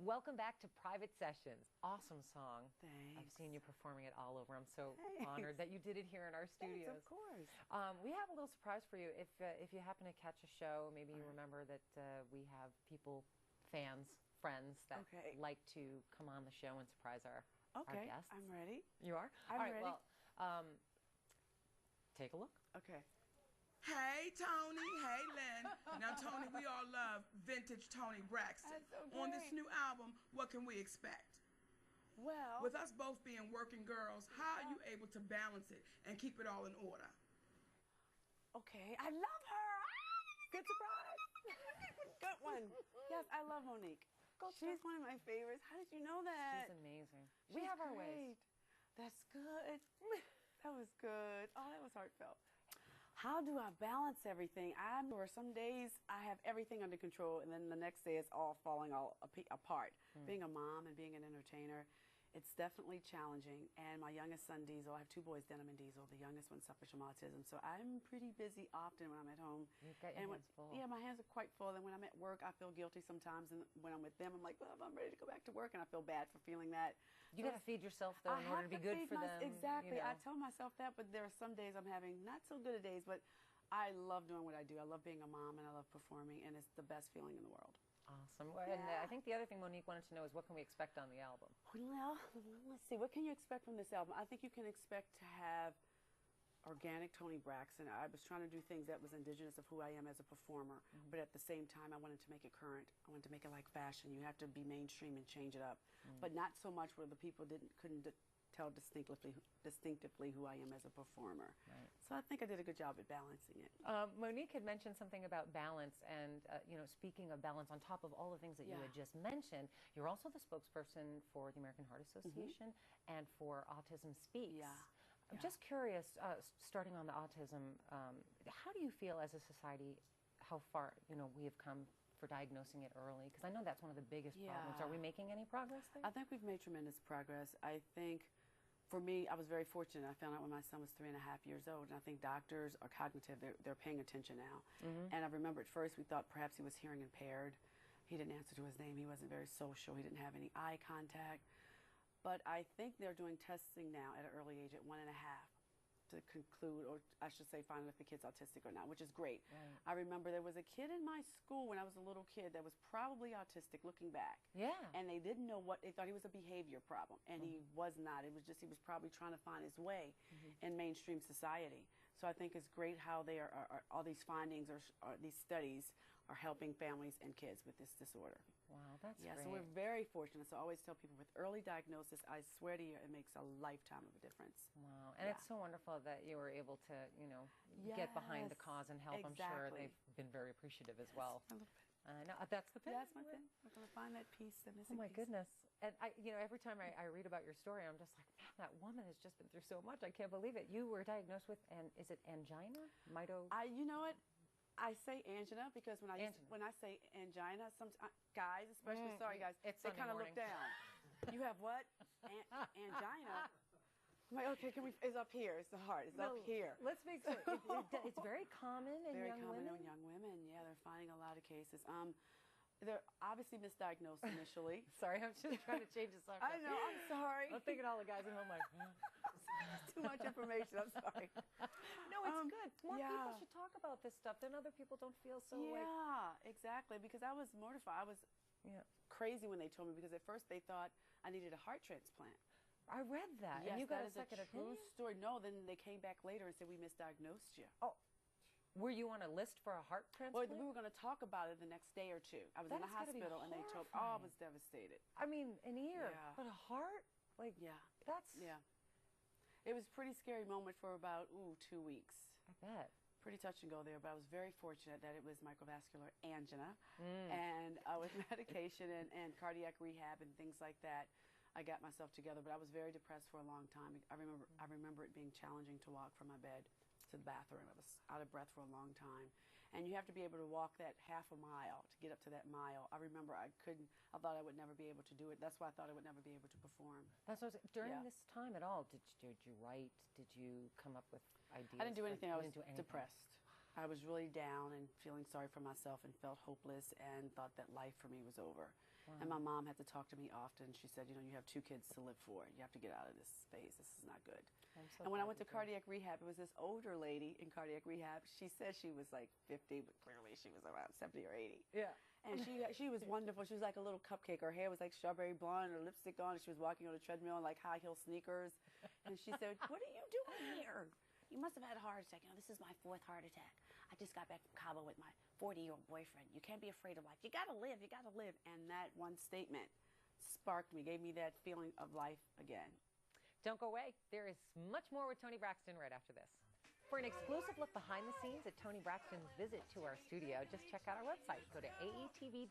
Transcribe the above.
Welcome back to Private Sessions. Awesome song. Thanks. I've seen you performing it all over. I'm so Thanks. honored that you did it here in our studios. Thanks, of course. We have a little surprise for you. If you happen to catch a show, maybe you remember that we have people, fans, friends that like to come on the show and surprise our guests. I'm ready. You are? I'm ready. Well, take a look. Okay. Hey, Toni. Hey, Lynn. Now, Toni, we all love vintage Toni Braxton. That's so On this great. new album, what can we expect? Well, With us both being working girls, how are you able to balance it and keep it all in order? okay, I love her. Ah, good surprise. Good one. Yes, I love Monique. She's one of my favorites. How did you know that? She's amazing. She's We have our great. ways. That's good. That was good. Oh, that was heartfelt. How do I balance everything? Or some days I have everything under control, and then the next day it's all falling apart. Being a mom and being an entertainer, it's definitely challenging. And my youngest son, Diesel, I have two boys, Denim and Diesel. The youngest one suffers from autism, so I'm pretty busy often when I'm at home. You've got your hands full. Yeah, my hands are quite full. And when I'm at work, I feel guilty sometimes. And when I'm with them, I'm like, well, I'm ready to go back to work, and I feel bad for feeling that. You got to feed yourself, though, in order to be good for them. Exactly. You know. I tell myself that, but there are some days I'm having not so good a days, but I love doing what I do. I love being a mom, and I love performing, and it's the best feeling in the world. Awesome. Well, and I think the other thing Monique wanted to know is what can we expect on the album? Well, let's see. What can you expect from this album? I think you can expect to have organic Toni Braxton. I was trying to do things that was indigenous of who I am as a performer, but at the same time, I wanted to make it current. I wanted to make it like fashion. You have to be mainstream and change it up, but not so much where the people couldn't tell distinctively who I am as a performer. Right. So I think I did a good job at balancing it. Monique had mentioned something about balance, and you know, speaking of balance, on top of all the things that you had just mentioned, you're also the spokesperson for the American Heart Association and for Autism Speaks. Yeah. I'm just curious, starting on the autism, how do you feel as a society, how far we have come for diagnosing it early? Because I know that's one of the biggest problems. Are we making any progress there? I think we've made tremendous progress. I think, for me, I was very fortunate. I found out when my son was 3.5 years old, and I think doctors are cognitive. They're paying attention now. And I remember at first we thought perhaps he was hearing impaired. He didn't answer to his name. He wasn't very social. He didn't have any eye contact. But I think they're doing testing now at an early age at 1.5 to conclude, or I should say, find out if the kid's autistic or not, which is great. Right. I remember there was a kid in my school when I was a little kid that was probably autistic looking back. Yeah. And they didn't know they thought he was a behavior problem, and he was not. It was just he was probably trying to find his way in mainstream society. So I think it's great how they all these findings or these studies are helping families and kids with this disorder. Wow, that's great. great. So we're very fortunate. So I always tell people with early diagnosis, I swear to you, it makes a lifetime of a difference. Wow, and it's so wonderful that you were able to, get behind the cause and help. I'm sure they've been very appreciative as well. A little bit. No, that's the pin. That's my pin. We're going to find that piece, the missing Oh my piece. goodness! And every time I read about your story, I'm just like, man, that woman has just been through so much. I can't believe it. You were diagnosed with, is it angina? You know what? I say angina because when I say angina, some guys, especially, sorry guys, they kind of look down. You have what? Angina? I'm like, okay, it's up here. It's the heart. It's up here. Let's make sure. It's very common in very young common women. in young women. Yeah, they're finding a lot of cases. They're obviously misdiagnosed initially. Sorry, I'm just trying to change the subject. I know. I'm sorry. I'm thinking all the guys at home like, too much information. I'm sorry. No, it's good. More people should talk about this stuff. Then other people don't feel so exactly. Because I was mortified. I was crazy when they told me, because at first they thought I needed a heart transplant. I read that. Yes, and you got that a second is a true opinion? story. No, then they came back later and said we misdiagnosed you. Oh, were you on a list for a heart transplant? Well, we were going to talk about it the next day or two. I was in the hospital, and they told. Oh, I was devastated. I mean, an ear, but a heart, that's It was a pretty scary moment for about 2 weeks. I bet. Pretty touch and go there, but I was very fortunate that it was microvascular angina, and with medication and cardiac rehab and things like that, I got myself together. But I was very depressed for a long time. I remember it being challenging to walk from my bed to the bathroom. I was out of breath for a long time, and you have to be able to walk that half a mile to get up to that mile. I remember I thought I would never be able to do it. That's why I thought I would never be able to perform. That's what I was, during this time at all, did you write? Did you come up with ideas? I didn't do anything. I was depressed. I was really down and feeling sorry for myself and felt hopeless and thought that life for me was over. Wow. And my mom had to talk to me often. She said, you have 2 kids to live for. You have to get out of this space. This is not good. So and when I glad went to you did. cardiac rehab, it was this older lady in cardiac rehab. She said she was like 50, but clearly she was around 70 or 80. Yeah. And she was wonderful. She was like a little cupcake. Her hair was like strawberry blonde, her lipstick on, and she was walking on a treadmill in like high heel sneakers. And she said, "What are you doing here? You must have had a heart attack." This is my 4th heart attack. I just got back from Cabo with my 40-year-old boyfriend. You can't be afraid of life. You gotta live. You gotta live. And that one statement sparked me, gave me that feeling of life again. Don't go away. There is much more with Toni Braxton right after this. For an exclusive look behind the scenes at Toni Braxton's visit to our studio, just check out our website. Go to aetv.com/private.